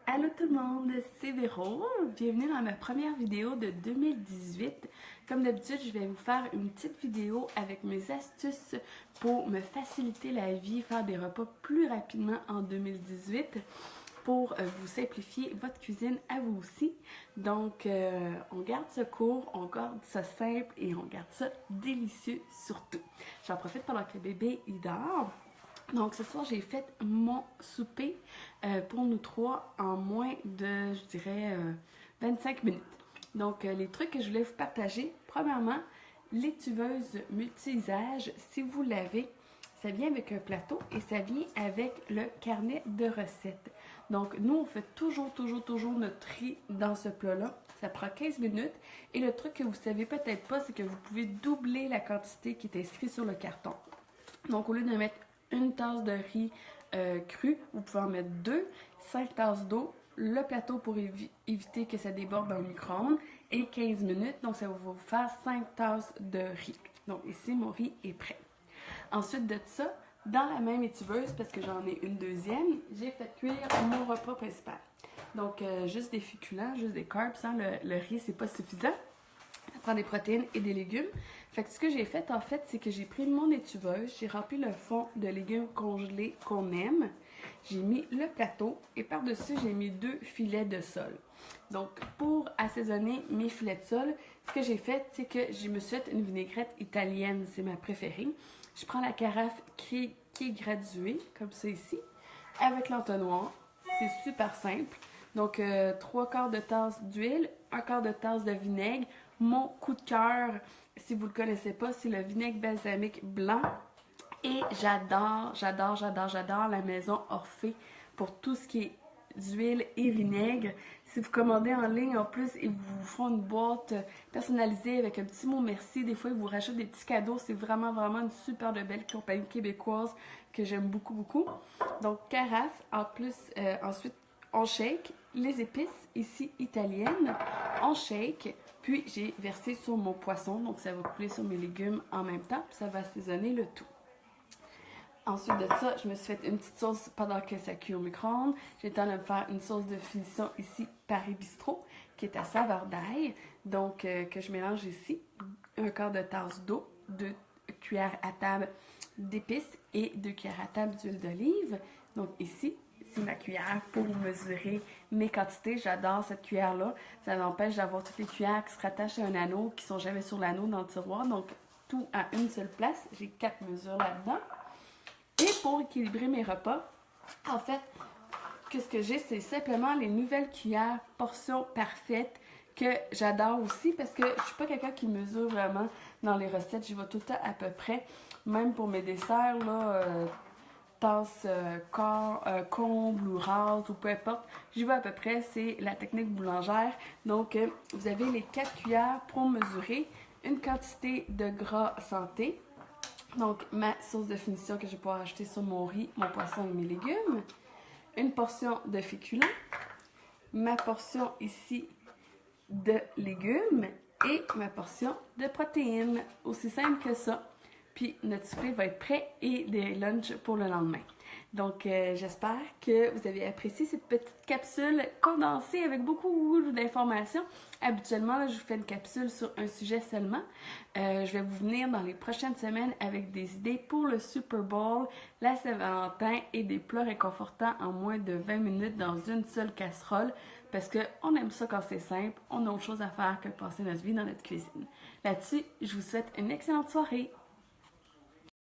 Allô tout le monde, c'est Véro. Bienvenue dans ma première vidéo de 2018. Comme d'habitude, je vais vous faire une petite vidéo avec mes astuces pour me faciliter la vie, faire des repas plus rapidement en 2018 pour vous simplifier votre cuisine à vous aussi. Donc, on garde ça court, on garde ça simple et on garde ça délicieux surtout. J'en profite pendant que le bébé il dort. Donc ce soir, j'ai fait mon souper pour nous trois en moins de, je dirais, 25 minutes. Donc les trucs que je voulais vous partager, premièrement, l'étuveuse multi-usage, si vous l'avez, ça vient avec un plateau et ça vient avec le carnet de recettes. Donc nous, on fait toujours notre riz dans ce plat-là. Ça prend 15 minutes. Et le truc que vous ne savez peut-être pas, c'est que vous pouvez doubler la quantité qui est inscrite sur le carton. Donc au lieu de mettre une tasse de riz cru, vous pouvez en mettre 2, 5 tasses d'eau, le plateau pour éviter que ça déborde dans le micro-ondes et 15 minutes. Donc ça va vous faire 5 tasses de riz. Donc ici, mon riz est prêt. Ensuite de ça, dans la même étuveuse, parce que j'en ai une deuxième, j'ai fait cuire mon repas principal. Donc juste des féculents, juste des carbs, sans le riz, c'est pas suffisant. Ça prend des protéines et des légumes. Fait que ce que j'ai fait, en fait, c'est que j'ai pris mon étuveuse, j'ai rempli le fond de légumes congelés qu'on aime, j'ai mis le plateau et par-dessus, j'ai mis 2 filets de sole. Donc, pour assaisonner mes filets de sole, ce que j'ai fait, c'est que je me suis fait une vinaigrette italienne, c'est ma préférée. Je prends la carafe qui est graduée, comme ça ici, avec l'entonnoir. C'est super simple. Donc, 3/4 de tasse d'huile, 1/4 de tasse de vinaigre. Mon coup de cœur, si vous ne le connaissez pas, c'est le vinaigre balsamique blanc. Et j'adore la maison Orphée pour tout ce qui est d'huile et vinaigre. Si vous commandez en ligne, en plus, ils vous font une boîte personnalisée avec un petit mot merci. Des fois, ils vous rachètent des petits cadeaux. C'est vraiment une super de belle compagnie québécoise que j'aime beaucoup. Donc, carafe. En plus, ensuite, on shake les épices, ici italiennes. On shake. Puis, j'ai versé sur mon poisson. Donc, ça va couler sur mes légumes en même temps. Puis, ça va assaisonner le tout. Ensuite de ça, je me suis fait une petite sauce pendant que ça cuit au micro-ondes. J'ai le temps de me faire une sauce de finition ici, Paris Bistrot, qui est à saveur d'ail. Donc, que je mélange ici. 1/4 de tasse d'eau, 2 cuillères à table d'épices et 2 cuillères à table d'huile d'olive. Donc ici, c'est ma cuillère pour mesurer mes quantités. J'adore cette cuillère-là. Ça m'empêche d'avoir toutes les cuillères qui se rattachent à un anneau, qui sont jamais sur l'anneau dans le tiroir. Donc, tout à une seule place. J'ai 4 mesures là-dedans. Et pour équilibrer mes repas, en fait, ce que j'ai, c'est simplement les nouvelles cuillères portions parfaites que j'adore aussi parce que je suis pas quelqu'un qui mesure vraiment dans les recettes. J'y vais tout le temps à peu près. Même pour mes desserts, là, tasse comble ou rase ou peu importe, j'y vais à peu près. C'est la technique boulangère. Donc, vous avez les 4 cuillères pour mesurer une quantité de gras santé. Donc, ma sauce de finition que je vais pouvoir ajouter sur mon riz, mon poisson et mes légumes. Une portion de féculents. Ma portion ici de légumes. Et ma portion de protéines. Aussi simple que ça. Puis, notre souper va être prêt et des lunchs pour le lendemain. Donc, j'espère que vous avez apprécié cette petite capsule condensée avec beaucoup d'informations. Habituellement, là, je vous fais une capsule sur un sujet seulement. Je vais vous venir dans les prochaines semaines avec des idées pour le Super Bowl, la Saint-Valentin et des plats réconfortants en moins de 20 minutes dans une seule casserole. Parce qu'on aime ça quand c'est simple. On a autre chose à faire que passer notre vie dans notre cuisine. Là-dessus, je vous souhaite une excellente soirée.